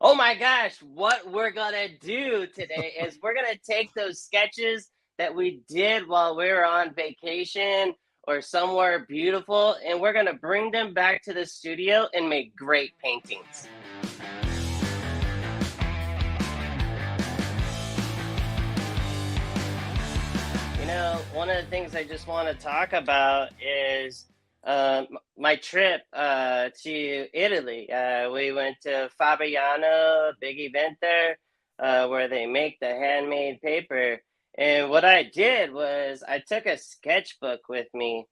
Oh my gosh, what we're gonna do today is we're gonna take those sketches that we did while we were on vacation or somewhere beautiful, and we're gonna bring them back to the studio and make great paintings. One of the things I just want to talk about is my trip to Italy. We went to Fabriano, big event there, where they make the handmade paper. And what I did was I took a sketchbook with me.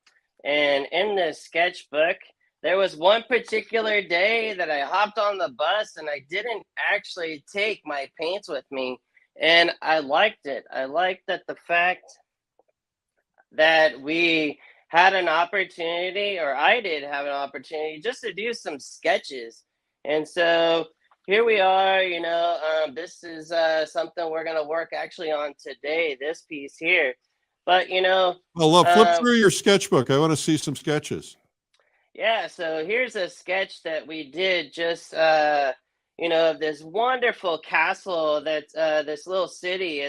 And in this sketchbook, there was one particular day that I hopped on the bus and I didn't actually take my paints with me. And I liked it. I liked that the fact that we had an opportunity, or I did have an opportunity, just to do some sketches. And so here we are, this is something we're going to work actually on today, this piece here. But, well, flip through your sketchbook. I want to see some sketches. Yeah, so here's a sketch that we did just, this wonderful castle that's this little city.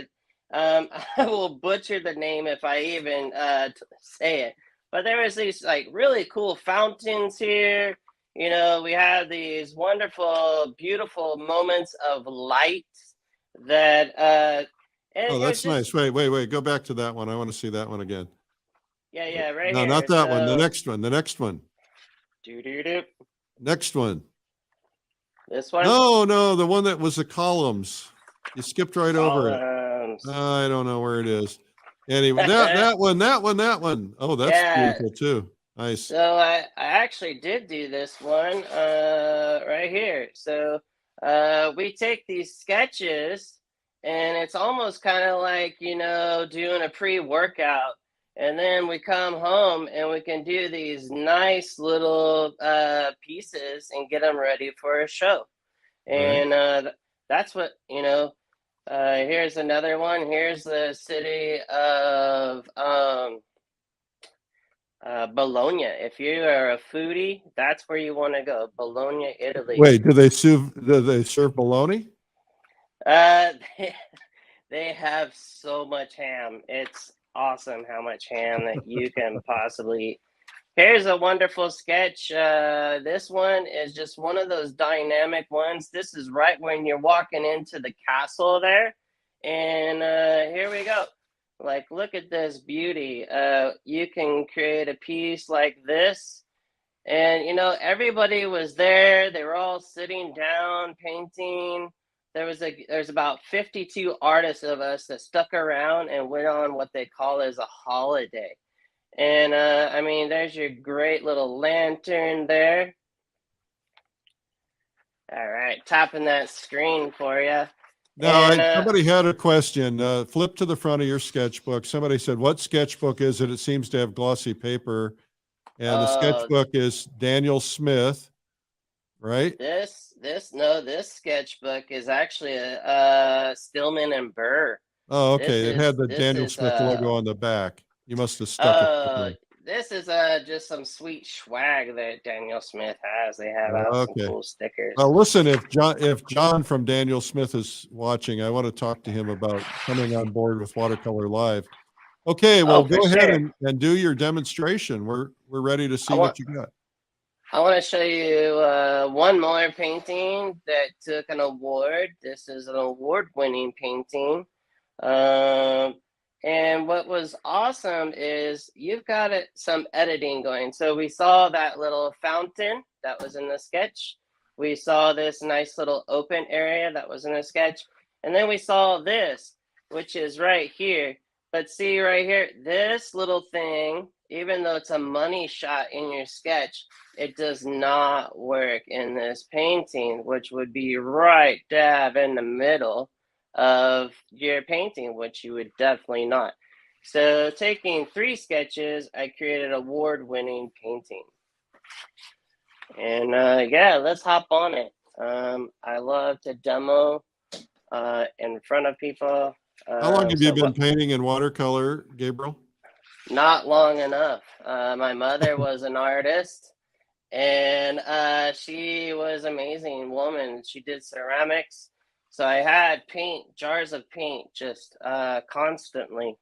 I will butcher the name if I even say it. But there was these like really cool fountains here. We have these wonderful, beautiful moments of light that. Oh, that's nice. Wait. Go back to that one. I want to see that one again. Yeah, right no, here. No, not that one. The next one. Doo-doo-doo. Next one. This one? No, the one that was the columns. You skipped right over it. I don't know where it is. Anyway, that one. Oh, that's beautiful too. Nice. So I actually did do this one right here. So we take these sketches and it's almost kind of like, doing a pre-workout. And then we come home and we can do these nice little pieces and get them ready for a show. And that's what, here's another one. Here's the city of Bologna. If you are a foodie, that's where you want to go. Bologna, Italy. Wait, do they serve bologna? They have so much ham. It's awesome how much ham that you can possibly eat. Here's a wonderful sketch. This one is just one of those dynamic ones. This is right when you're walking into the castle there. And here we go. Like, look at this beauty. You can create a piece like this. And, everybody was there. They were all sitting down, painting. There's about 52 artists of us that stuck around and went on what they call as a holiday. And there's your great little lantern there. All right, tapping that screen for you. Now, somebody had a question. Flip to the front of your sketchbook. Somebody said, what sketchbook is it? It seems to have glossy paper. And the sketchbook is Daniel Smith, right? This sketchbook is actually a Stillman and Burr. Oh, okay. It had the Daniel Smith logo on the back. You must have stuck it. This is just some sweet swag that Daniel Smith has. They have out some cool stickers. Well, listen, if John from Daniel Smith is watching, I want to talk to him about coming on board with Watercolor Live. Okay, well, go ahead and do your demonstration. We're ready to see what you got. I want to show you one more painting that took an award. This is an award-winning painting. And what was awesome is you've got some editing going. So we saw that little fountain that was in the sketch. We saw this nice little open area that was in the sketch. And then we saw this, which is right here. But see right here, this little thing, even though it's a money shot in your sketch, it does not work in this painting, which would be right dab in the middle of your painting, which you would definitely not. So taking 3 sketches, I created an award-winning painting. And let's hop on it. I love to demo in front of people. How long have you been painting in watercolor, Gabriel? Not long enough. My mother was an artist, and she was an amazing woman. She did ceramics, so I had paint, jars of paint, just constantly.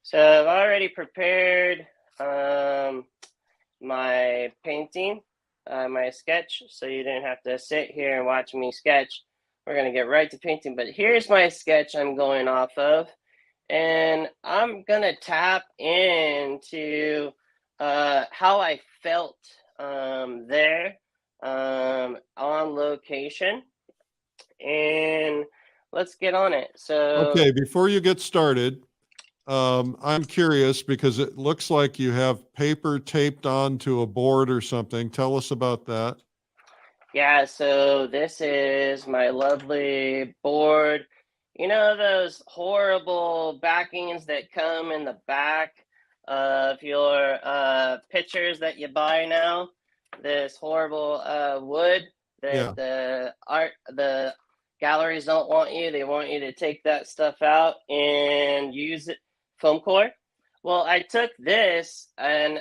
So I've already prepared my painting, my sketch, so you didn't have to sit here and watch me sketch. We're gonna get right to painting, but here's my sketch I'm going off of, and I'm gonna tap into how I felt there on location, and let's get on it. So Okay, before you get started, I'm curious because it looks like you have paper taped onto a board or something. Tell us about that. yeah, so this is my lovely board. You know those horrible backings that come in the back of your pictures that you buy now? This horrible wood that Yeah. the galleries don't want you. They want you to take that stuff out and use it foam core. Well, I took this and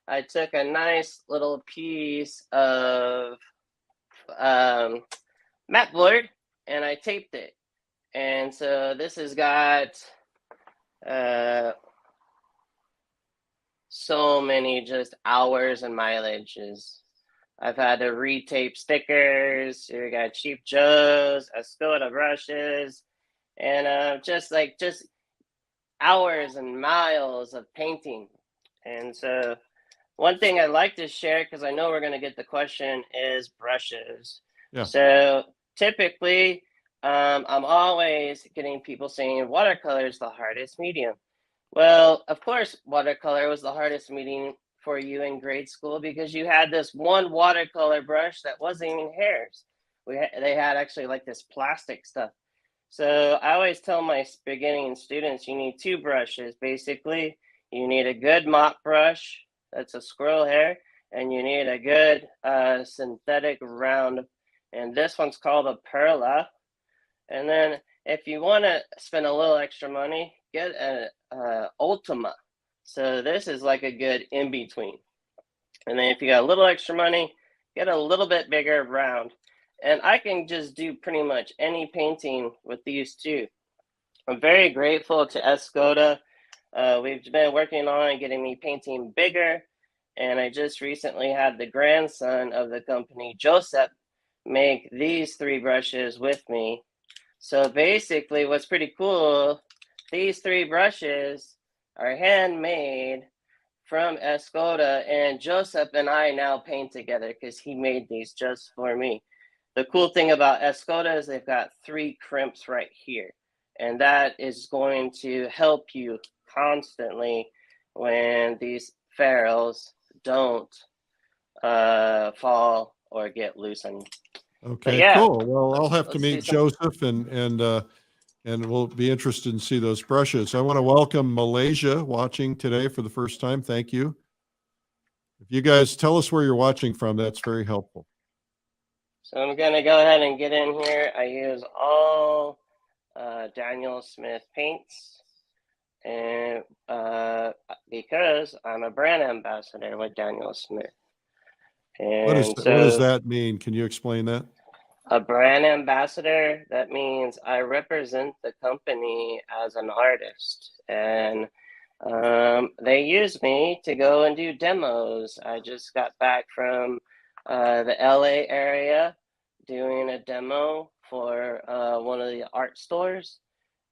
I took a nice little piece of mat board and I taped it. And so this has got uh, so many just hours and mileages. I've had to retape stickers. We got cheap Joe's, Escoda brushes, and just hours and miles of painting. And so one thing I'd like to share, because I know we're going to get the question, is brushes. Yeah. So typically, I'm always getting people saying watercolor is the hardest medium. Well, of course, watercolor was the hardest medium for you in grade school because you had this one watercolor brush that wasn't even hairs. They had actually like this plastic stuff. So I always tell my beginning students you need two brushes basically. You need a good mop brush that's a squirrel hair, and you need a good synthetic round. And this one's called a Perla. And then if you want to spend a little extra money, get an Ultima. So this is like a good in between. And then if you got a little extra money, get a little bit bigger round. And I can just do pretty much any painting with these two. I'm very grateful to Escoda. We've been working on getting me painting bigger. And I just recently had the grandson of the company, Joseph, make these three brushes with me. So basically, what's pretty cool, these three brushes are handmade from Escoda, and Joseph and I now paint together because he made these just for me. The cool thing about Escoda is they've got three crimps right here, and that is going to help you constantly when these ferrules don't fall or get loose on you. But Okay, yeah, cool. Well, I'll have to let's do meet some. Joseph and we'll be interested in see those brushes. I want to welcome Malaysia watching today for the first time. Thank you. If you guys tell us where you're watching from, that's very helpful. So I'm going to go ahead and get in here. I use all Daniel Smith paints, and because I'm a brand ambassador with Daniel Smith. What And does so that mean? Can you explain that? a brand ambassador, that means I represent the company as an artist. And they use me to go and do demos. I just got back from the LA area doing a demo for one of the art stores.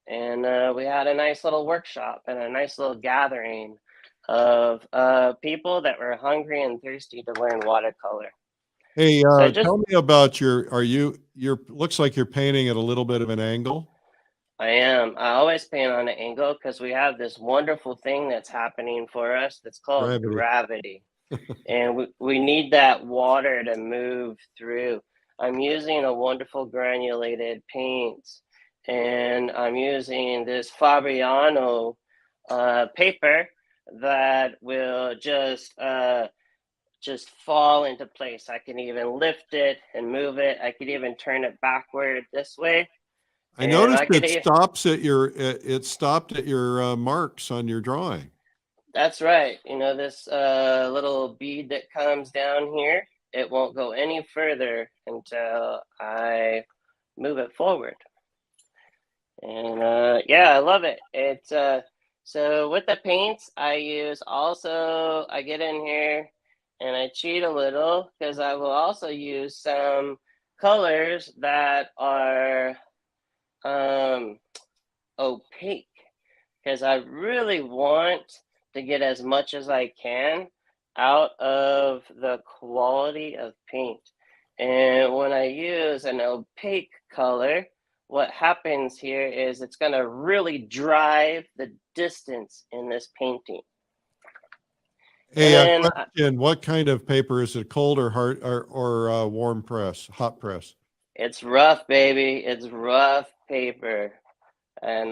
And we had a nice little workshop and a nice little gathering of people that were hungry and thirsty to learn watercolor. Hey, So just tell me about looks like you're painting at a little bit of an angle. I am. I always paint on an angle because we have this wonderful thing that's happening for us that's called Gravity. gravity. And we need that water to move through. I'm using a wonderful granulated paint, and I'm using this Fabriano paper that will just fall into place. I can even lift it and move it. I could even turn it backward this way. I And noticed I could it stopped at your marks on your drawing. That's right. You know, this little bead that comes down here, it won't go any further until I move it forward. And yeah, I love it. It's so with the paints I use also, I get in here and I cheat a little because I will also use some colors that are um, opaque because I really want to get as much as I can out of the quality of paint. And when I use an opaque color, what happens here is it's going to really drive the distance in this painting. Hey, question, what kind of paper is it, cold or hard or warm press, hot press? It's rough, baby. It's rough paper. And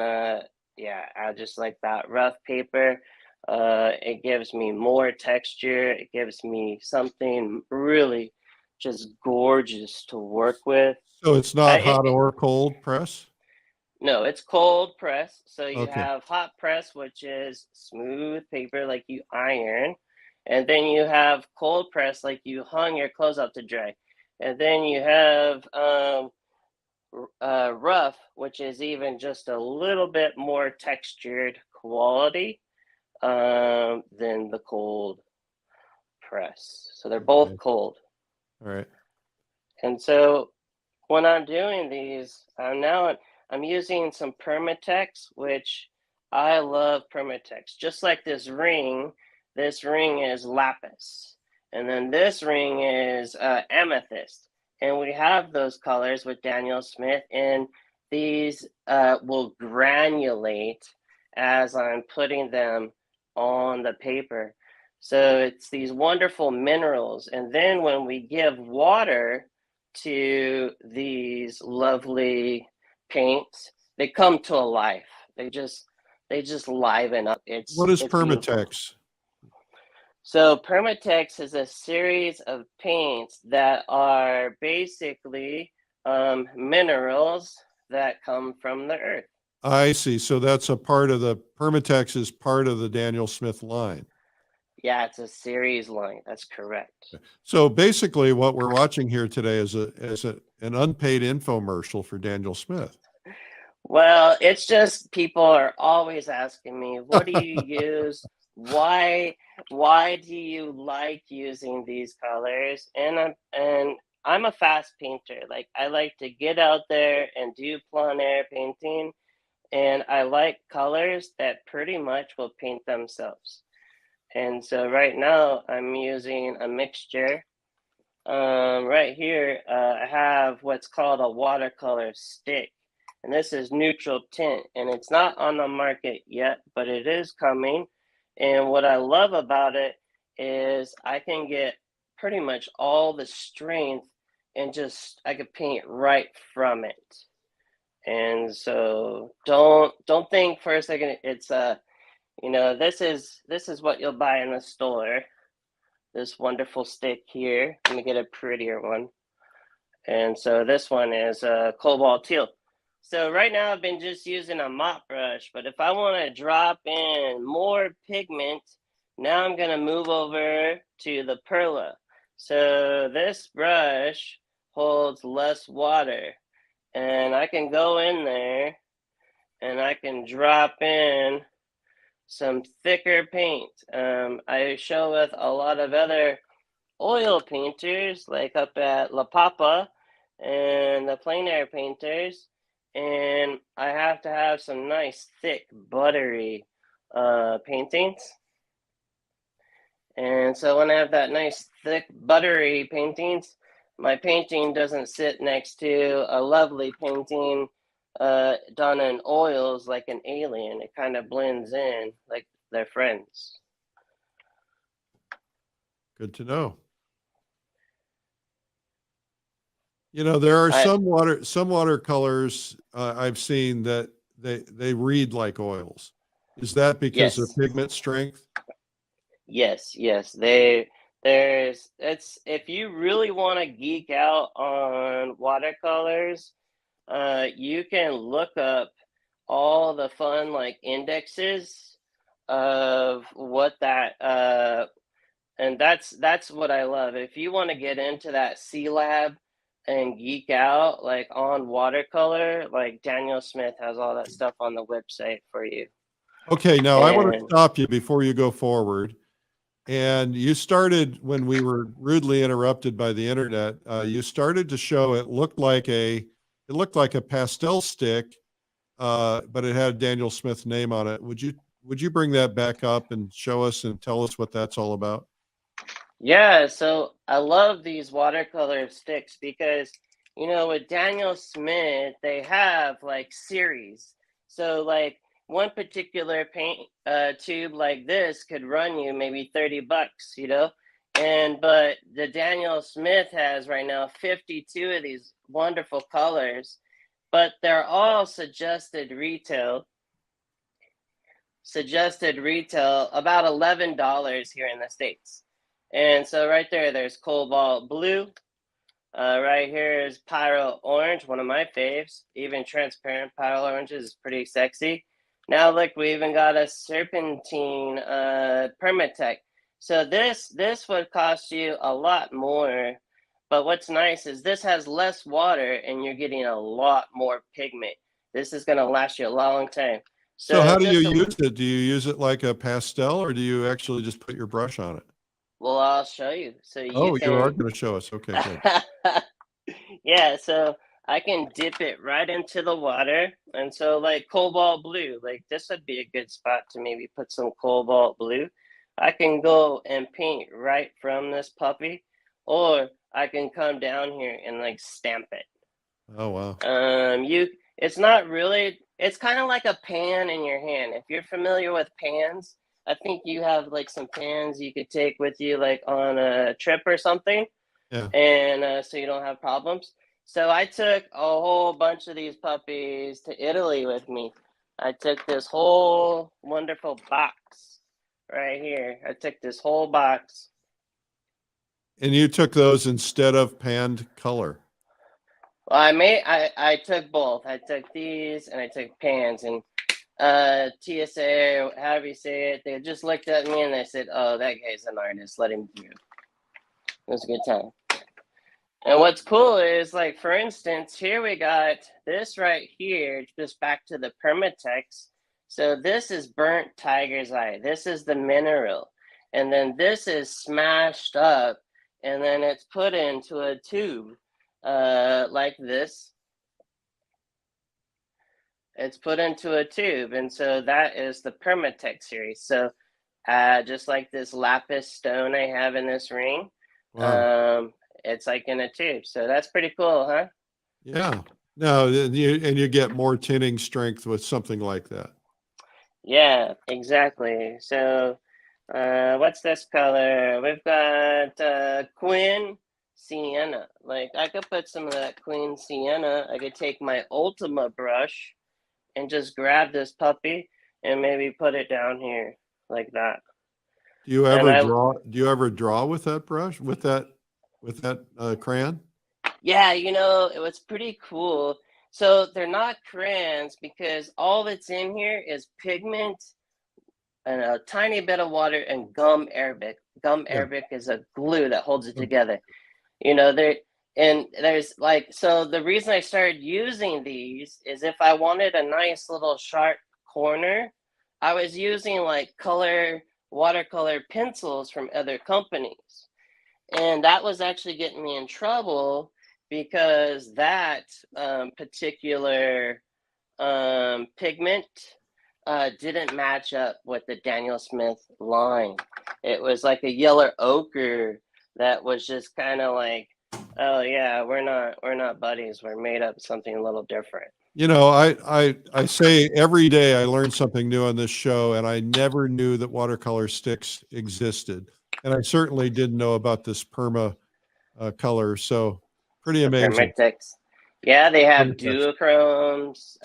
yeah, I just like that rough paper. It gives me more texture. It gives me something really just gorgeous to work with. So it's not hot or cold press? No, it's cold press. So you Okay. have hot press, which is smooth paper like you iron. And then you have cold press like you hung your clothes up to dry. And then you have rough, which is even just a little bit more textured quality than the cold press. So they're both cold. All right. And so when I'm doing these, I'm using some Permatex, which I love Permatex. Just like this ring is lapis. And then this ring is amethyst. And we have those colors with Daniel Smith, and these will granulate as I'm putting them on the paper. So it's these wonderful minerals. And then when we give water to these lovely paints, they come to life. They just liven up. What is It's beautiful. Permatex? So Permatex is a series of paints that are basically minerals that come from the earth. I see. So that's a part of the Permatex is part of the Daniel Smith line. Yeah, it's a series line. That's correct. So basically, what we're watching here today is an unpaid infomercial for Daniel Smith. Well, it's just people are always asking me, what do you use? Why do you like using these colors? And I'm a fast painter. Like I like to get out there and do plein air painting, and I like colors that pretty much will paint themselves. And so right now I'm using a mixture. Right here, I have what's called a watercolor stick. And this is neutral tint, and it's not on the market yet, but it is coming. And what I love about it is I can get pretty much all the strength and just I could paint right from it. And so don't think for a second it's you know, this is what you'll buy in the store. This wonderful stick here. Let me get a prettier one. And so this one is cobalt teal. So right now I've been just using a mop brush, but if I want to drop in more pigment, now I'm going to move over to the Perla. So this brush holds less water, and I can go in there and I can drop in some thicker paint. I show with a lot of other oil painters, like up at La Papa and the plein air painters, and I have to have some nice thick buttery paintings. And so when I have that nice thick buttery paintings, my painting doesn't sit next to a lovely painting done in oils like an alien. It kind of blends in like they're friends. Good to know. You know, there are some watercolors I've seen that they read like oils. Is that because of pigment strength? Yes. It's if you really want to geek out on watercolors, you can look up all the fun like indexes of what that and that's what I love. If you want to get into that C lab and geek out like on watercolor, like Daniel Smith has all that stuff on the website for you. Okay, now I want to And stop you before you go forward. And you started when we were rudely interrupted by the internet. You started to show it looked like a pastel stick, but it had Daniel Smith's name on it. Would you bring that back up and show us and tell us what that's all about? yeah, so I love these watercolor sticks because, with Daniel Smith, they have like series. So, like, one particular paint tube like this could run you maybe $30, but the Daniel Smith has right now 52 of these wonderful colors, but they're all suggested retail about $11 here in the States. And so right there's cobalt blue. Right here is pyro orange, one of my faves. Even transparent pyro orange is pretty sexy. Now look, we even got a serpentine permatech. So this would cost you a lot more. But what's nice is this has less water and you're getting a lot more pigment. This is going to last you a long time. So So how do you just a use it? Do you use it like a pastel or do you actually just put your brush on it? Well, I'll show you. So you Oh, you are can, going to show us. Okay, good. yeah, so I can dip it right into the water. And so, like cobalt blue, like this would be a good spot to maybe put some cobalt blue. I can go and paint right from this puppy, or I can come down here and like stamp it. Oh, wow. It's not really, it's kind of like a pan in your hand. If you're familiar with pans, I think you have like some pans you could take with you, like on a trip or something, Yeah. and so you don't have problems. So I took a whole bunch of these puppies to Italy with me. I took this whole wonderful box right here. I took this whole box. And you took those instead of panned color. Well, I took both. I took these and I took pans, and TSA or however you say it, they just looked at me and they said, "Oh, that guy's an artist. Let him through." It was a good time. And what's cool is, like, for instance, here we got this right here, just back to the permatex. So this is burnt tiger's eye. This is the mineral. And then this is smashed up and then it's put into a tube like this. It's put into a tube. And so that is the permatex series. So just like this lapis stone I have in this ring. Wow. It's like in a tube. So that's pretty cool, huh? Yeah. No, you get more tinning strength with something like that. Yeah, exactly. So, what's this color? We've got Queen Sienna. Like, I could put some of that Queen Sienna. I could take my Ultima brush and just grab this puppy and maybe put it down here like that. Do you And ever draw? Do you ever draw with that brush? With that crayon? yeah, it was pretty cool. So they're not crayons because all that's in here is pigment and a tiny bit of water and gum arabic. Gum Yeah. arabic is a glue that holds it Oh, together. There and there's like so the reason I started using these is if I wanted a nice little sharp corner, I was using like watercolor pencils from other companies. And that was actually getting me in trouble because that particular pigment didn't match up with the Daniel Smith line. It was like a yellow ochre that was just kind of like, oh yeah, we're not buddies. We're made up something a little different. I say every day I learn something new on this show, and I never knew that watercolor sticks existed, and I certainly didn't know about this perma color. So pretty The amazing. Permitex. Yeah, they have Permatex. duochromes.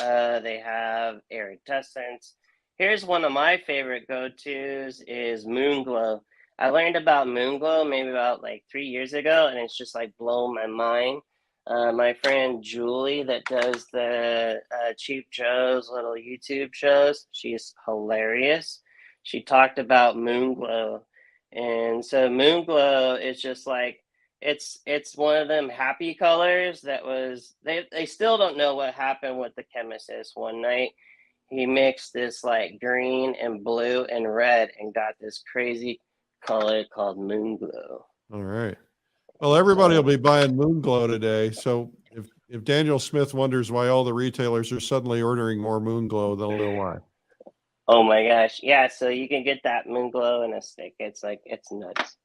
They have iridescence. Here's one of my favorite go-tos is Moonglow. I learned about Moonglow maybe about like 3 years ago, and it's just like blown my mind. My friend Julie that does the Cheap Joe's little YouTube shows, she's hilarious. she talked about moon glow. And so moon glow is just like, it's one of them happy colors that was, they still don't know what happened with the chemist. One night he mixed this like green and blue and red and got this crazy color called moon glow. All right. Well, everybody will be buying moon glow today. So if Daniel Smith wonders why all the retailers are suddenly ordering more moon glow, they'll know why. Oh my gosh. Yeah, so you can get that moon glow in a stick. It's like, it's nuts.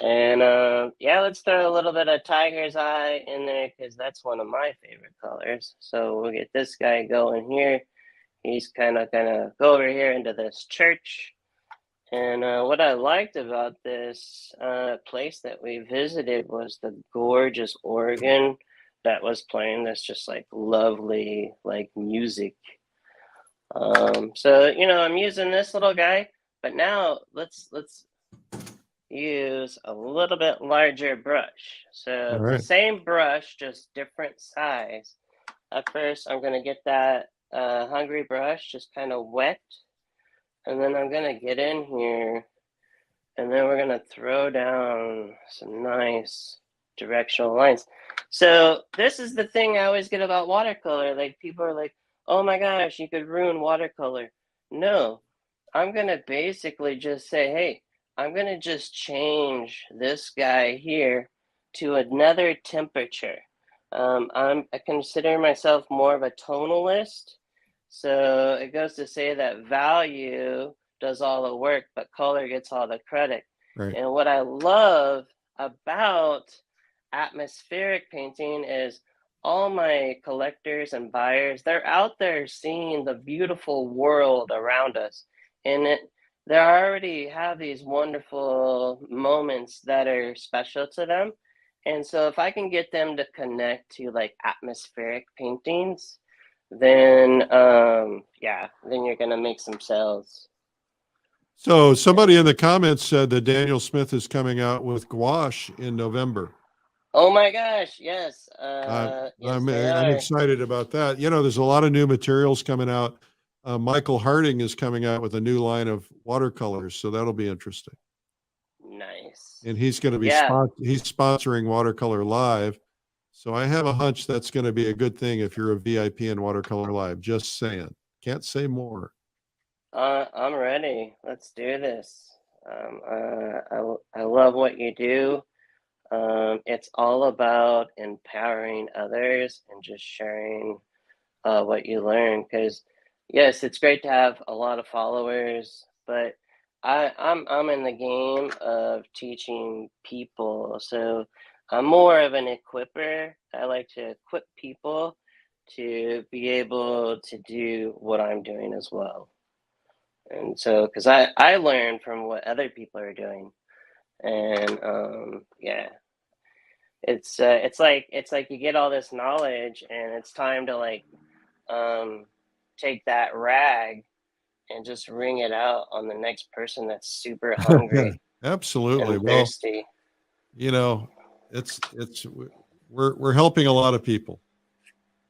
And yeah, let's throw a little bit of tiger's eye in there because that's one of my favorite colors. So we'll get this guy going here. He's kind of gonna go over here into this church. And what I liked about this place that we visited was the gorgeous organ that was playing this just like lovely like music. So you know, I'm using this little guy, but now let's use a little bit larger brush. So the same brush, just different size. At first, I'm gonna get that hungry brush just kind of wet, and then I'm gonna get in here, and then we're gonna throw down some nice directional lines. So this is the thing I always get about watercolor. Like people are like, "Oh my gosh, you could ruin watercolor." No, I'm gonna basically just say, "Hey, I'm gonna just change this guy here to another temperature." I consider myself more of a tonalist, so it goes to say that value does all the work, but color gets all the credit. Right. And what I love about atmospheric painting is all my collectors and buyers, they're out there seeing the beautiful world around us. And they already have these wonderful moments that are special to them. And so if I can get them to connect to like atmospheric paintings, then yeah, then you're gonna make some sales. So somebody in the comments said that Daniel Smith is coming out with gouache in November. Oh my gosh, yes. I'm excited about that. You know, there's a lot of new materials coming out. Michael Harding is coming out with a new line of watercolors, so that'll be interesting. Nice. And he's going to be he's sponsoring Watercolor Live. So I have a hunch that's going to be a good thing if you're a VIP in Watercolor Live. Just saying. Can't say more. I'm ready. Let's do this. I love what you do. It's all about empowering others and just sharing what you learn. Because yes, it's great to have a lot of followers, but I'm in the game of teaching people. So I'm more of an equipper. I like to equip people to be able to do what I'm doing as well. And so, because I learn from what other people are doing, and yeah, it's like you get all this knowledge, and it's time to like take that rag and just wring it out on the next person that's super hungry. Absolutely. And thirsty. Well, you know, we're helping a lot of people.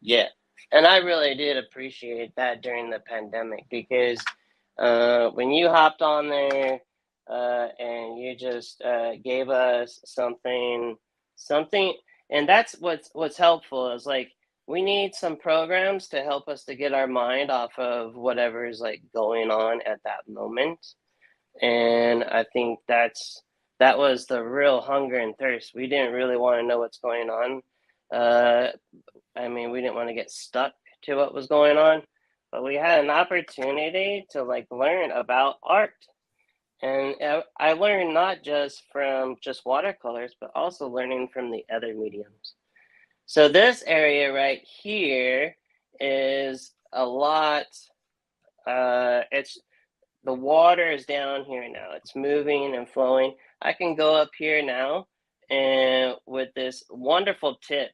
Yeah, and I really did appreciate that during the pandemic because when you hopped on there and you just gave us something, and that's what's helpful is like we need some programs to help us to get our mind off of whatever is like going on at that moment. And I think that was the real hunger and thirst. We didn't really want to know what's going on. I mean, we didn't want to get stuck to what was going on, but we had an opportunity to like learn about art. And I learned not just from just watercolors, but also learning from the other mediums. So this area right here is a lot, it's the water is down here now. It's moving and flowing. I can go up here now and with this wonderful tip,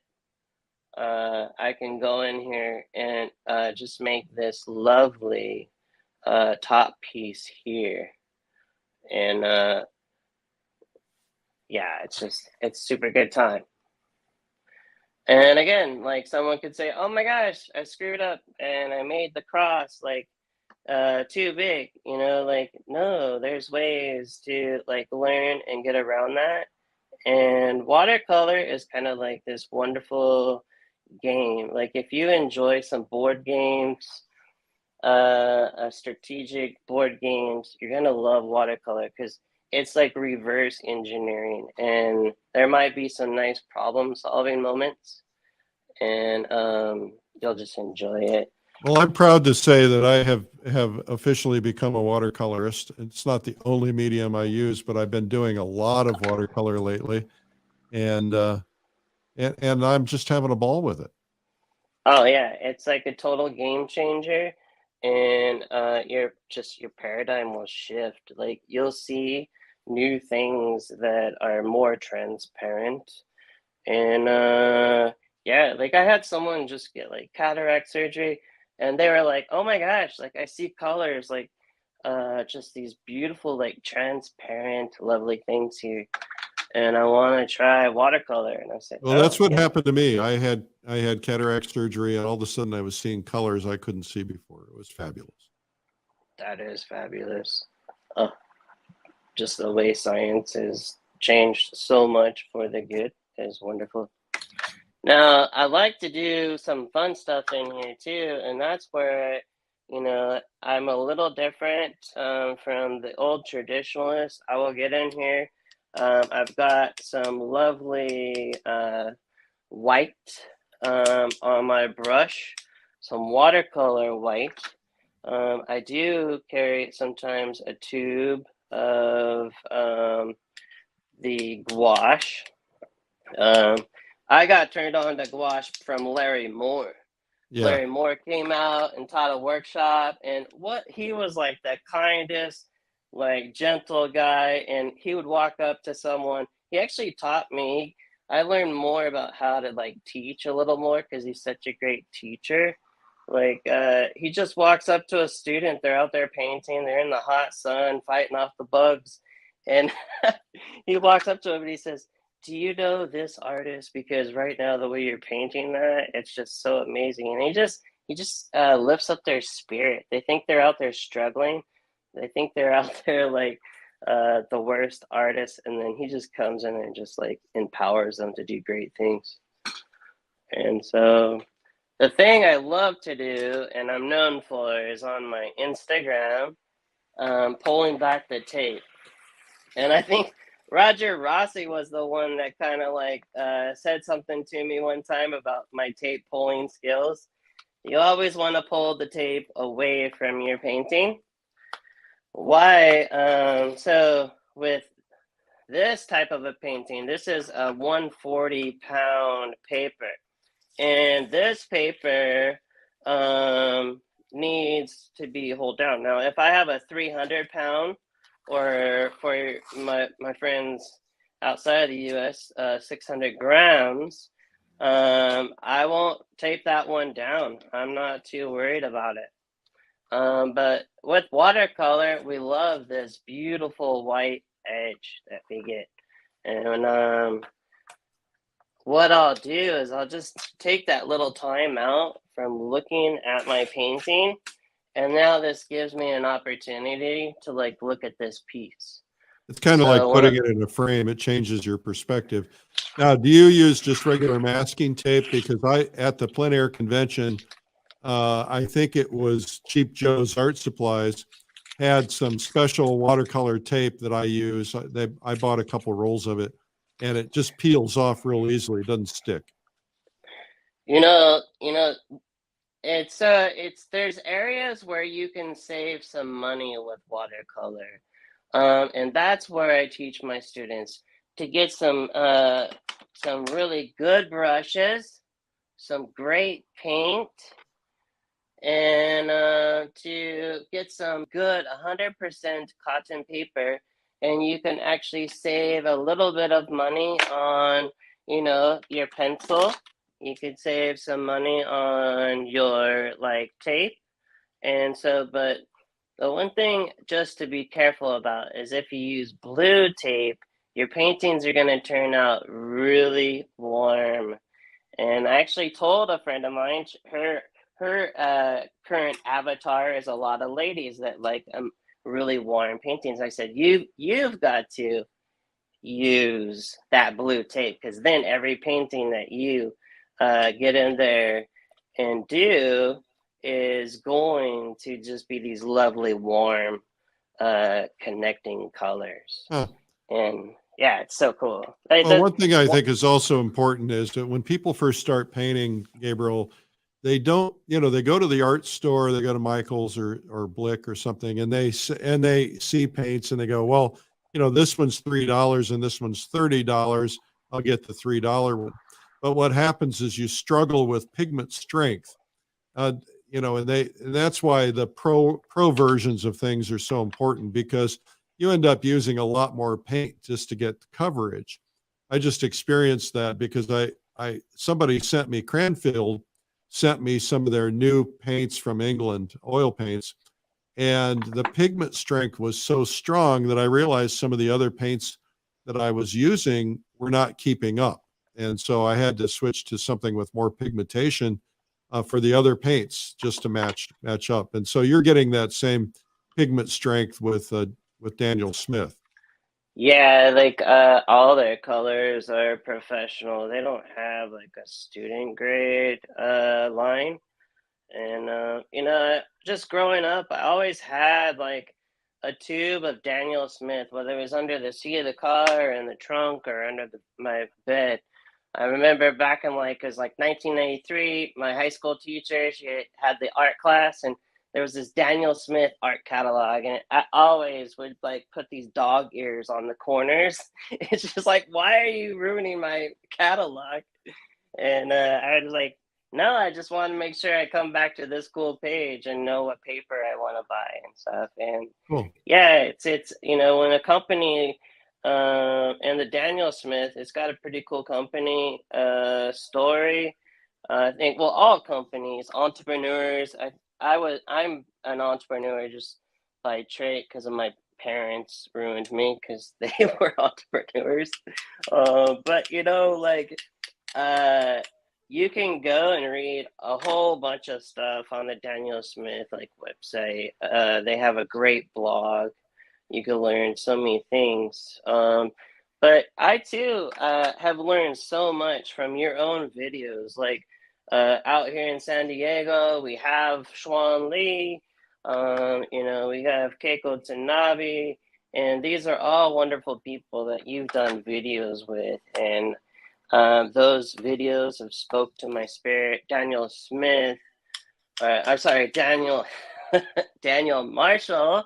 I can go in here and just make this lovely top piece here. And yeah, it's super good time. And again, like someone could say, oh my gosh, I screwed up and I made the cross like too big, you know, like, no, there's ways to like learn and get around that. And watercolor is kind of like this wonderful game. Like if you enjoy some board games, strategic board games, you're gonna love watercolor because it's like reverse engineering, and there might be some nice problem solving moments, and you'll just enjoy it. Well, I'm proud to say that I have officially become a watercolorist. It's not the only medium I use, but I've been doing a lot of watercolor lately, and and I'm just having a ball with it. Oh yeah, it's like a total game changer, and your paradigm will shift. Like you'll see new things that are more transparent, and yeah, like I had someone just get like cataract surgery, and they were like, "Oh my gosh, like I see colors, like just these beautiful, like transparent, lovely things here, and I want to try watercolor." And I said, Well, "Oh that's what yeah, happened to me. I had cataract surgery, and all of a sudden I was seeing colors I couldn't see before. It was fabulous. that is fabulous." Oh, just the way science has changed so much for the good is wonderful. Now, I like to do some fun stuff in here too, and that's where, you know, I'm a little different from the old traditionalists. I will get in here. I've got some lovely white on my brush, some watercolor white. I do carry sometimes a tube of the gouache. Um, I got turned on to gouache from Larry Moore. Yeah. Larry Moore came out and taught a workshop, and what he was like the kindest, like gentle guy, and he would walk up to someone. He actually taught me. I learned more about how to like teach a little more because he's such a great teacher. Like he just walks up to a student. They're out there painting. They're in the hot sun, fighting off the bugs, and he walks up to him and he says, "Do you know this artist? Because right now the way you're painting that, it's just so amazing." And he just lifts up their spirit. They think they're out there struggling. They think they're out there like the worst artists, and then he just comes in and just like empowers them to do great things. And so the thing I love to do, and I'm known for, is on my Instagram, pulling back the tape. And I think Roger Rossi was the one that kind of like said something to me one time about my tape pulling skills. You always want to pull the tape away from your painting. Why? So with this type of a painting, this is a 140-pound paper. And this paper needs to be held down. Now, if I have a 300-pound, or for my friends outside of the U.S., 600 grams, I won't tape that one down. I'm not too worried about it. But with watercolor, we love this beautiful white edge that we get. And what I'll do is I'll just take that little time out from looking at my painting, and now this gives me an opportunity to like look at this piece. It's kind of like putting it in a frame. It changes your perspective. Now, do you use just regular masking tape? Because at the plein air convention, I think it was Cheap Joe's Art Supplies, had some special watercolor tape that I use. I bought a couple rolls of it, and it just peels off real easily. It doesn't stick. It's there's areas where you can save some money with watercolor, and that's where I teach my students to get some really good brushes, some great paint, and to get some good 100% cotton paper, and you can actually save a little bit of money on, your pencil. You could save some money on your like tape. And so, but the one thing just to be careful about is if you use blue tape, your paintings are going to turn out really warm. And I actually told a friend of mine, her current avatar is a lot of ladies that like really warm paintings. I said, you've got to use that blue tape, because then every painting that you get in there and do is going to just be these lovely warm connecting colors. Huh. And yeah, it's so cool. Well, one thing I think is also important is that when people first start painting, Gabriel, they don't, they go to the art store, they go to Michael's or Blick or something, and they see paints and they go, well, this one's $3 and this one's $30. I'll get the $3 one. But what happens is you struggle with pigment strength, and that's why the pro versions of things are so important, because you end up using a lot more paint just to get coverage. I just experienced that because somebody Cranfield sent me some of their new paints from England, oil paints, and the pigment strength was so strong that I realized some of the other paints that I was using were not keeping up. And so I had to switch to something with more pigmentation for the other paints just to match up. And so you're getting that same pigment strength with Daniel Smith. Yeah, like all their colors are professional. They don't have like a student grade line. And just growing up, I always had like a tube of Daniel Smith, whether it was under the seat of the car, in the trunk, or under my bed. I remember back in like, it was like 1993, my high school teacher, she had the art class, and there was this Daniel Smith art catalog, and I always would like put these dog ears on the corners. It's just like, why are you ruining my catalog? And I was like, no, I just want to make sure I come back to this cool page and know what paper I want to buy and stuff. And cool. Yeah, it's when a company and the Daniel Smith, it's got a pretty cool company story. I think, well, all companies, entrepreneurs. I'm an entrepreneur just by trait, because of my parents ruined me because they were entrepreneurs. But you can go and read a whole bunch of stuff on the Daniel Smith website. They have a great blog. You can learn so many things. But I too have learned so much from your own videos. Out here in San Diego, we have Xuan Lee. We have Keiko Tanabe, and these are all wonderful people that you've done videos with, and those videos have spoke to my spirit. Daniel Smith, I'm sorry, Daniel Marshall,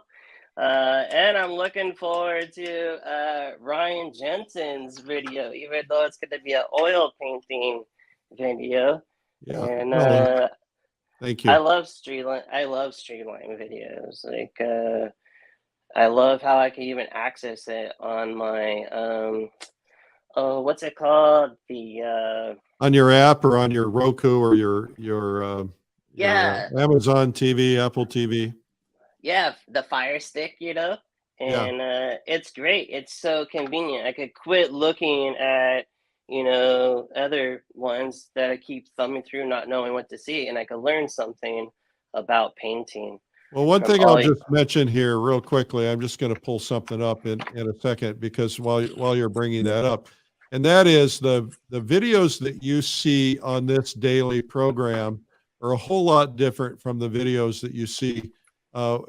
and I'm looking forward to Ryan Jensen's video, even though it's going to be an oil painting video. Yeah, and thank you. I love streetline videos. I love how I can even access it on my what's it called? On your app, or on your Roku, or your Amazon TV, Apple TV. Yeah, the Fire Stick, and it's great. It's so convenient. I could quit looking at other ones that I keep thumbing through, not knowing what to see, and I could learn something about painting. Well, one thing I'll just mention here real quickly, I'm just going to pull something up in a second, because while you're bringing that up, and that is the videos that you see on this daily program are a whole lot different from the videos that you see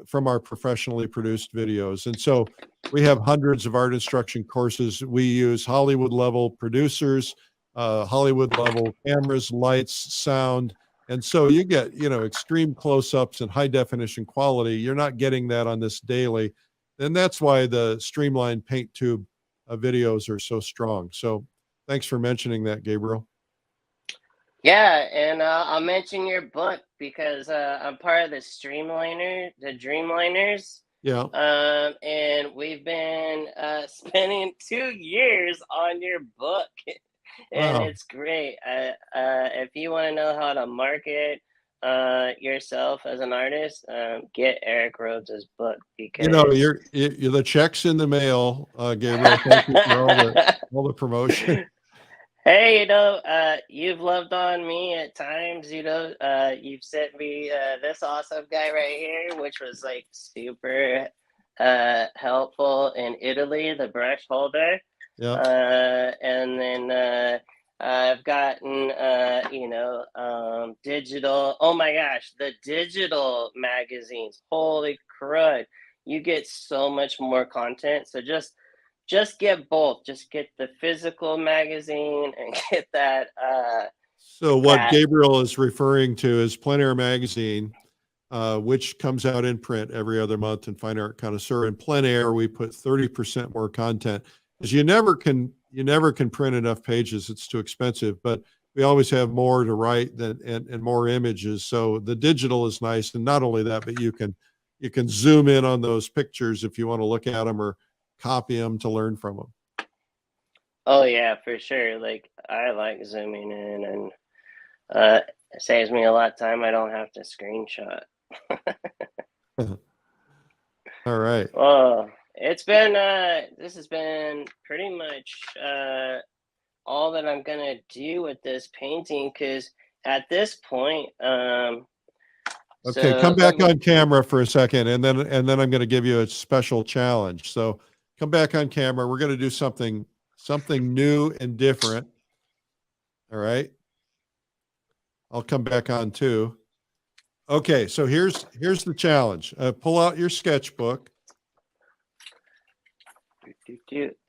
from our professionally produced videos. And so we have hundreds of art instruction courses. We use Hollywood level producers, Hollywood level cameras, lights, sound. And so you get, extreme close-ups and high definition quality. You're not getting that on this daily. And that's why the streamlined paint tube videos are so strong. So thanks for mentioning that, Gabriel. Yeah, and I'll mention your book, because I'm part of the Dreamliners. Yeah. And we've been spending 2 years on your book. And It's great. If you want to know how to market yourself as an artist, get Eric Rhodes' book, because you're the check's in the mail, Gabriel. Thank you for all the promotion. Hey, you've loved on me at times. You've sent me this awesome guy right here, which was like super helpful in Italy, the brush holder. Yeah. And then I've gotten, digital. Oh my gosh, the digital magazines. Holy crud. You get so much more content. So just get both. Just get the physical magazine and get that. So what That. Gabriel is referring to is Plein Air Magazine, which comes out in print every other month in Fine Art Connoisseur. In Plein Air, we put 30% more content, because you never can print enough pages. It's too expensive, but we always have more to write than and more images. So the digital is nice, and not only that, but you can zoom in on those pictures if you want to look at them or copy them to learn from them. Oh yeah, for sure. Like I like zooming in, and it saves me a lot of time. I don't have to screenshot. All right. Well, this has been pretty much all that I'm gonna do with this painting, because at this point, Okay, come back on camera for a second, and then I'm going to give you a special challenge. So come back on camera. We're going to do something new and different. All right. I'll come back on too. Okay, so here's the challenge. Pull out your sketchbook.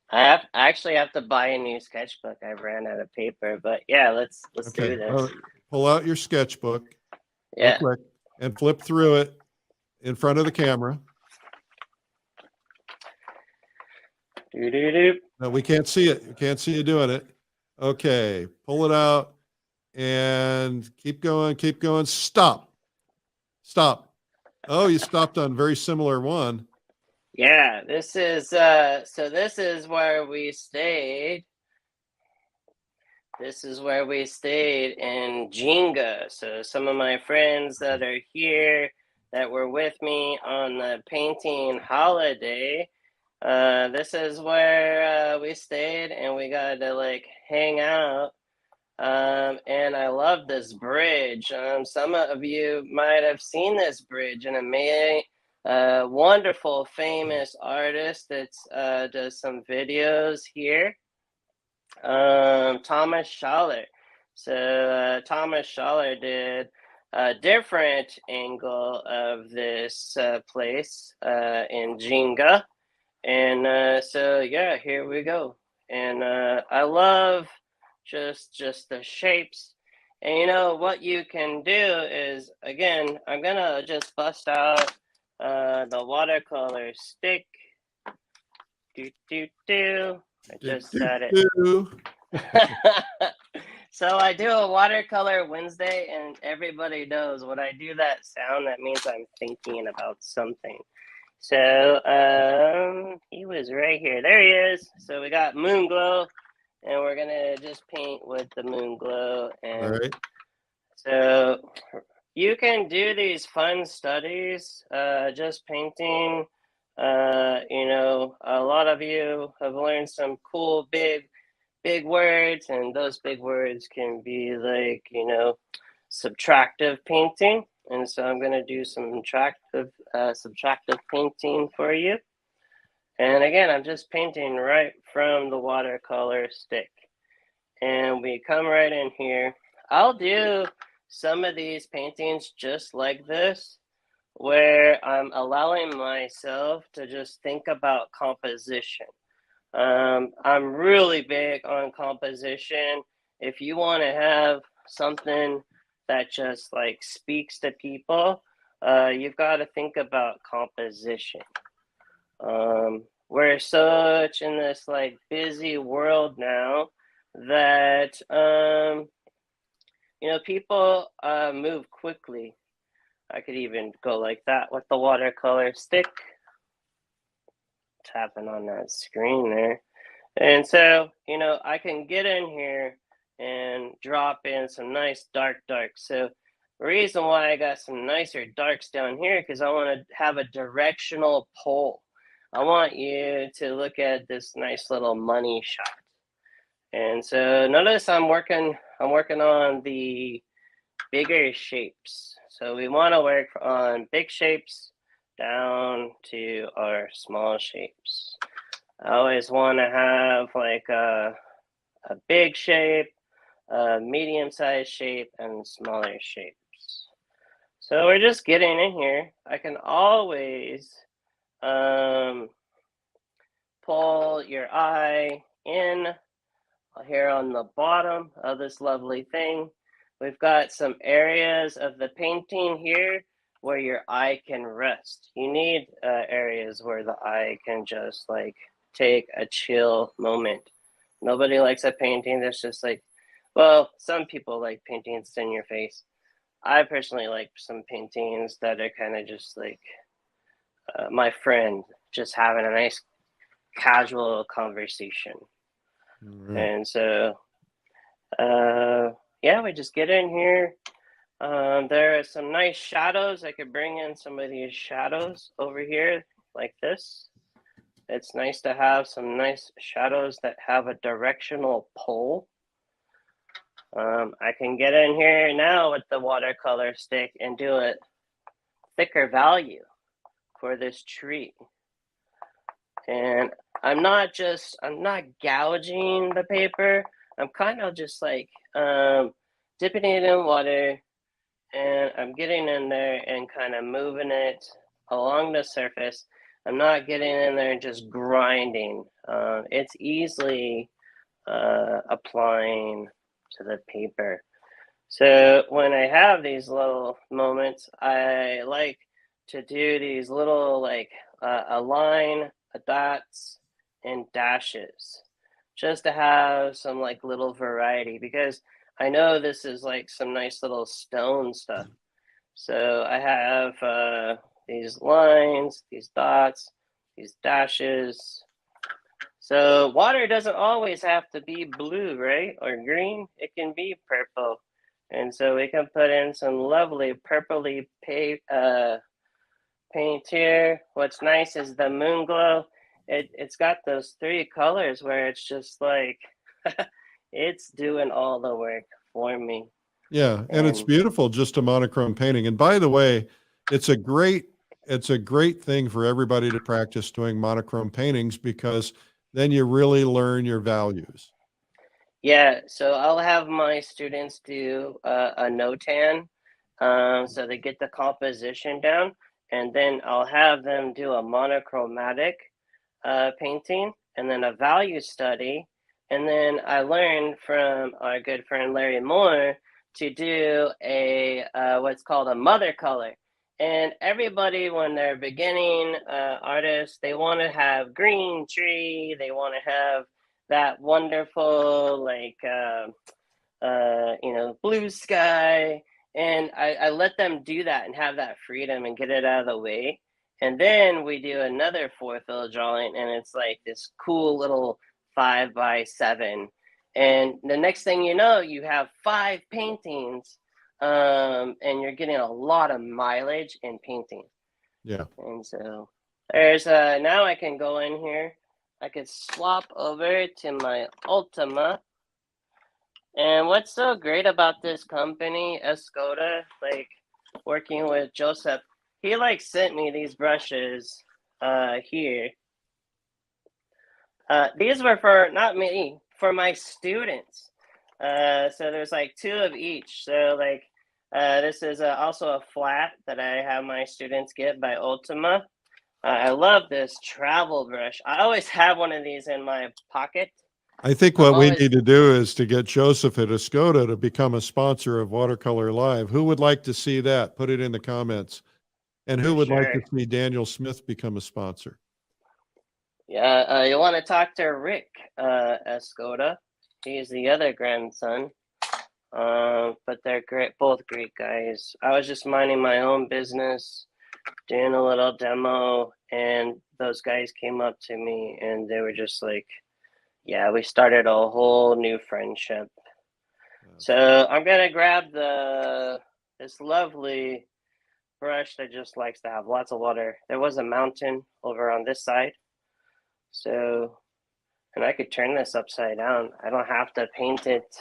I actually have to buy a new sketchbook. I ran out of paper, but yeah, let's Okay. do this. Pull out your sketchbook. Yeah. Real quick, and flip through it in front of the camera. No, we can't see it. We can't see you doing it. Okay, pull it out and keep going, keep going. Stop. Stop. Oh, you stopped on very similar one. Yeah, this is this is where we stayed. This is where we stayed in Jenga. So some of my friends that are here that were with me on the painting holiday, this is where we stayed, and we got to like hang out. And I love this bridge. Some of you might have seen this bridge, and a wonderful, famous artist that does some videos here, Thomas Schaller. So Thomas Schaller did a different angle of this place in Jenga. And so yeah, here we go. And I love just the shapes. And you know what you can do is, again, I'm gonna just bust out the watercolor stick. I just set it. So I do a watercolor Wednesday, and everybody knows when I do that sound, that means I'm thinking about something. So he was right here. There he is. So we got moon glow, and we're gonna just paint with the moon glow. And all right. So you can do these fun studies, just painting. A lot of you have learned some cool big words, and those big words can be like, subtractive painting. And so I'm going to do some subtractive painting for you. And again, I'm just painting right from the watercolor stick. And we come right in here. I'll do some of these paintings just like this, where I'm allowing myself to just think about composition. I'm really big on composition. If you want to have something that just like speaks to people, you've got to think about composition. We're such in this like busy world now that people move quickly. I could even go like that with the watercolor stick, tapping on that screen there. And so, I can get in here and drop in some nice dark. So the reason why I got some nicer darks down here, because I want to have a directional pole. I want you to look at this nice little money shot. And so notice I'm working on the bigger shapes. So we want to work on big shapes down to our small shapes. I always want to have like a big shape, a medium-sized shape, and smaller shapes. So we're just getting in here. I can always pull your eye in here on the bottom of this lovely thing. We've got some areas of the painting here where your eye can rest. You need areas where the eye can just like take a chill moment. Nobody likes a painting that's just like, well, some people like paintings in your face. I personally like some paintings that are kind of just like my friend, just having a nice casual conversation. Right. And so, yeah, we just get in here. There are some nice shadows. I could bring in some of these shadows over here like this. It's nice to have some nice shadows that have a directional pull. I can get in here now with the watercolor stick and do a thicker value for this tree. And I'm not gouging the paper. I'm kind of just like dipping it in water, and I'm getting in there and kind of moving it along the surface. I'm not getting in there and just grinding. It's easily applying to the paper. So when I have these little moments, I like to do these little like a line, a dots, and dashes, just to have some like little variety, because I know this is like some nice little stone stuff. So I have these lines, these dots, these dashes. So water doesn't always have to be blue, right? Or green. It can be purple. And so we can put in some lovely purpley paint here. What's nice is the moon glow. It's got those three colors where it's just like it's doing all the work for me. Yeah, and it's beautiful, just a monochrome painting. And by the way, it's a great thing for everybody to practice doing monochrome paintings, because then you really learn your values. Yeah, so I'll have my students do a no-tan, so they get the composition down, and then I'll have them do a monochromatic painting, and then a value study, and then I learned from our good friend Larry Moore to do a what's called a mother color. And everybody, when they're beginning artists, they want to have green tree, they want to have that wonderful like blue sky, and I let them do that and have that freedom and get it out of the way. And then we do another four fill drawing, and it's like this cool little 5x7, and the next thing you know, you have 5 paintings, and you're getting a lot of mileage in painting. Yeah. And so there's now I can go in here. I could swap over to my Ultima. And what's so great about this company, Escoda, like working with Joseph, he like sent me these brushes here. These were for not me, for my students. So there's like 2 of each. So like this is also a flat that I have my students get by Ultima. I love this travel brush. I always have one of these in my pocket. I think what we need to do is to get Joseph at Escoda to become a sponsor of Watercolor Live. Who would like to see that? Put it in the comments. And who would like to see Daniel Smith become a sponsor? Yeah, you want to talk to Rick Escoda. He's the other grandson. But they're great, both great guys. I was just minding my own business, doing a little demo, and those guys came up to me and they were just like, yeah, we started a whole new friendship. So I'm gonna grab this lovely brush that just likes to have lots of water. There was a mountain over on this side, so And I could turn this upside down. I don't have to paint it.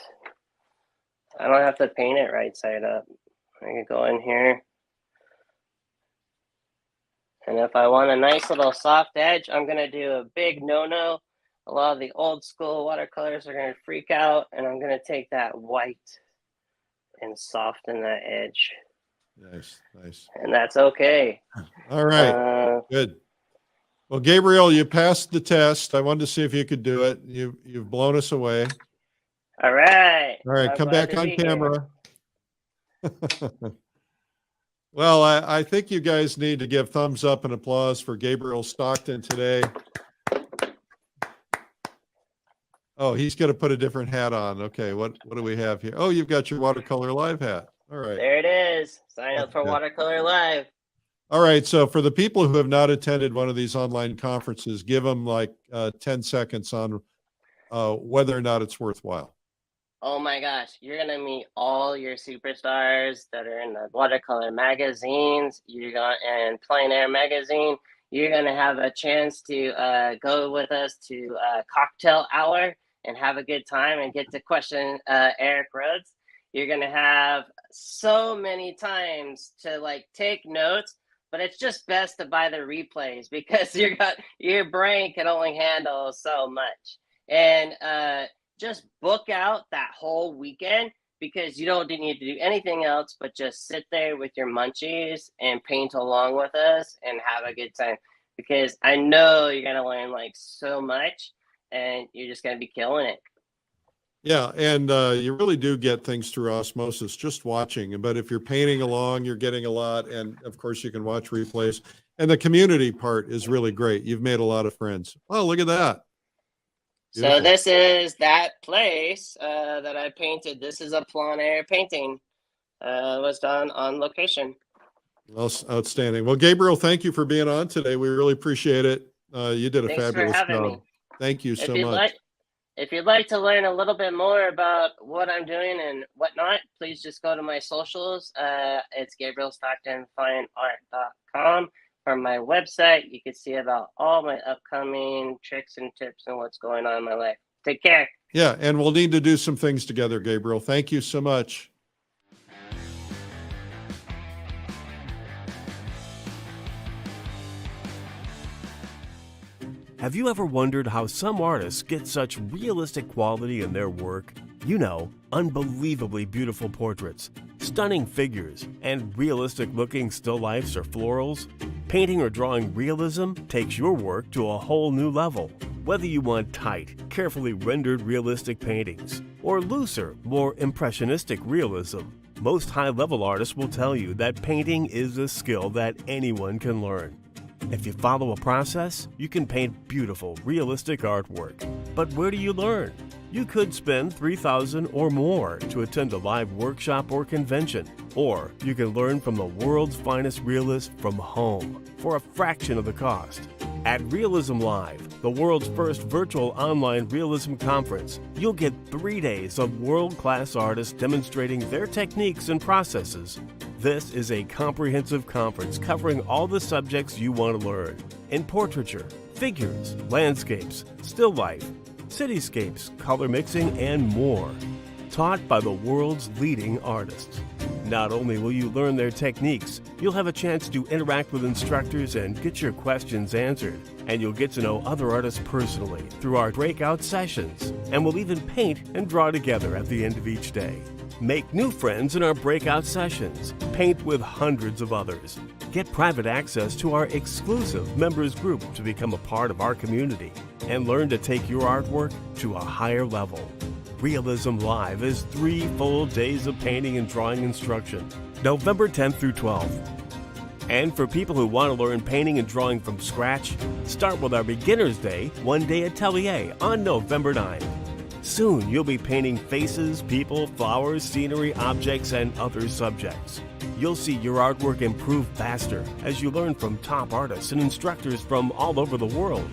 I don't have to paint it right side up. I could go in here. And if I want a nice little soft edge, I'm going to do a big no-no. A lot of the old school watercolors are going to freak out, and I'm going to take that white and soften that edge. Nice, nice. And that's okay. All right, good. Well, Gabriel, you passed the test. I wanted to see if you could do it. You've blown us away. All right. All right, come back on camera. Well, I think you guys need to give thumbs up and applause for Gabriel Stockton today. Oh, he's going to put a different hat on. Okay, what do we have here? Oh, you've got your Watercolor Live hat. All right. There it is. Sign up for Watercolor Live. All right, so for the people who have not attended one of these online conferences, give them like 10 seconds on whether or not it's worthwhile. Oh my gosh, you're going to meet all your superstars that are in the watercolor magazines. And Plein Air magazine. You're going to have a chance to go with us to a cocktail hour and have a good time and get to question Eric Rhodes. You're going to have so many times to like take notes, but it's just best to buy the replays because your brain can only handle so much. And just book out that whole weekend because you don't need to do anything else but just sit there with your munchies and paint along with us and have a good time. Because I know you're going to learn like so much and you're just going to be killing it. Yeah, and you really do get things through osmosis just watching. But if you're painting along, you're getting a lot. And of course, you can watch replays. And the community part is really great. You've made a lot of friends. Oh, look at that. Beautiful. So this is that place that I painted. This is a plein air painting. It was done on location. Well, outstanding. Well, Gabriel, thank you for being on today. We really appreciate it. You did a fabulous job. Me. Thank you so much. If you'd like to learn a little bit more about what I'm doing and whatnot, please just go to my socials. It's GabrielStocktonFineArt.com. From my website, you can see about all my upcoming tricks and tips and what's going on in my life. Take care. Yeah, and we'll need to do some things together, Gabriel. Thank you so much. Have you ever wondered how some artists get such realistic quality in their work? You know, unbelievably beautiful portraits, stunning figures, and realistic-looking still lifes or florals? Painting or drawing realism takes your work to a whole new level. Whether you want tight, carefully rendered realistic paintings, or looser, more impressionistic realism, most high-level artists will tell you that painting is a skill that anyone can learn. If you follow a process, you can paint beautiful, realistic artwork. But where do you learn? You could spend $3,000 or more to attend a live workshop or convention, or you can learn from the world's finest realists from home for a fraction of the cost. At Realism Live, the world's first virtual online realism conference, you'll get 3 days of world-class artists demonstrating their techniques and processes. This is a comprehensive conference covering all the subjects you want to learn in portraiture, figures, landscapes, still life, cityscapes, color mixing, and more. Taught by the world's leading artists. Not only will you learn their techniques, you'll have a chance to interact with instructors and get your questions answered. And you'll get to know other artists personally through our breakout sessions. And we'll even paint and draw together at the end of each day. Make new friends in our breakout sessions. Paint with hundreds of others. Get private access to our exclusive members group to become a part of our community. And learn to take your artwork to a higher level. Realism Live is 3 full days of painting and drawing instruction, November 10th through 12th. And for people who want to learn painting and drawing from scratch, start with our Beginner's Day, 1-day atelier on November 9th. Soon you'll be painting faces, people, flowers, scenery, objects, and other subjects. You'll see your artwork improve faster as you learn from top artists and instructors from all over the world.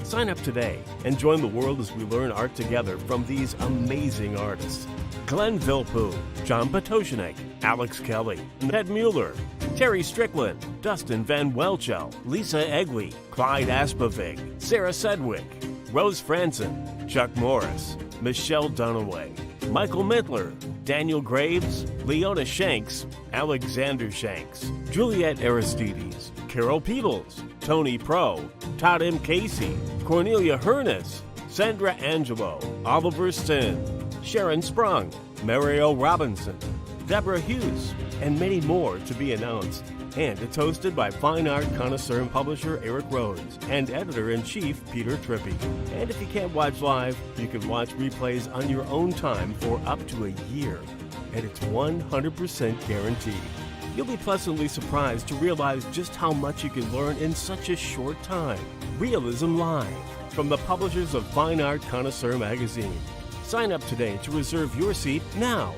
Sign up today and join the world as we learn art together from these amazing artists. Glenn Vilppu, John Potoshanek, Alex Kelly, Ned Mueller, Terry Strickland, Dustin Van Welchel, Lisa Egley, Clyde Aspavig, Sarah Sedgwick, Rose Franson, Chuck Morris, Michelle Dunaway, Michael Mittler, Daniel Graves, Leona Shanks, Alexander Shanks, Juliet Aristides, Carol Peebles, Tony Pro, Todd M. Casey, Cornelia Hernes, Sandra Angelo, Oliver Sin, Sharon Sprung, Mario Robinson, Deborah Hughes, and many more to be announced. And it's hosted by fine art connoisseur and publisher Eric Rhodes and editor-in-chief Peter Trippi. And if you can't watch live, you can watch replays on your own time for up to a year. And it's 100% guaranteed. You'll be pleasantly surprised to realize just how much you can learn in such a short time. Realism Live, from the publishers of Fine Art Connoisseur magazine. Sign up today to reserve your seat now